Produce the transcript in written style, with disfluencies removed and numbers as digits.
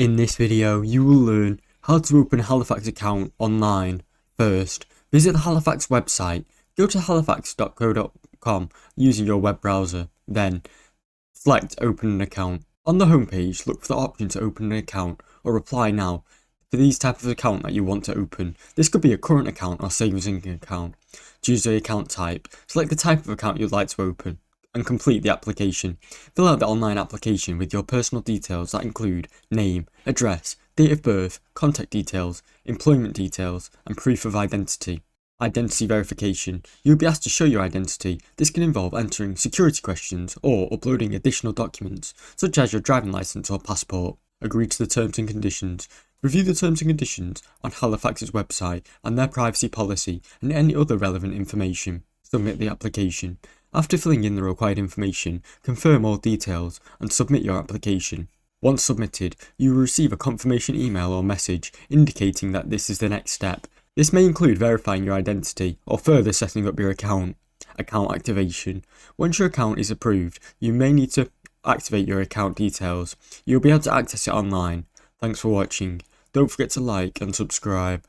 In this video, you will learn how to open a Halifax account online. First, visit the Halifax website. Go to halifax.co.com using your web browser. Then, select Open an Account. On the homepage, look for the option to open an account or apply now for these type of account that you want to open. This could be a current account or savings account. Choose the account type. Select the type of account you'd like to open and complete the application. Fill out the online application with your personal details that include name, address, date of birth, contact details, employment details, and proof of identity. Identity verification. You'll be asked to show your identity. This can involve answering security questions or uploading additional documents, such as your driving license or passport. Agree to the terms and conditions. Review the terms and conditions on Halifax's website and their privacy policy and any other relevant information. Submit the application. After filling in the required information, confirm all details and submit your application. Once submitted, you will receive a confirmation email or message indicating that this is the next step. This may include verifying your identity or further setting up your account. Account activation. Once your account is approved, you may need to activate your account details. You'll be able to access it online. Thanks for watching. Don't forget to like and subscribe.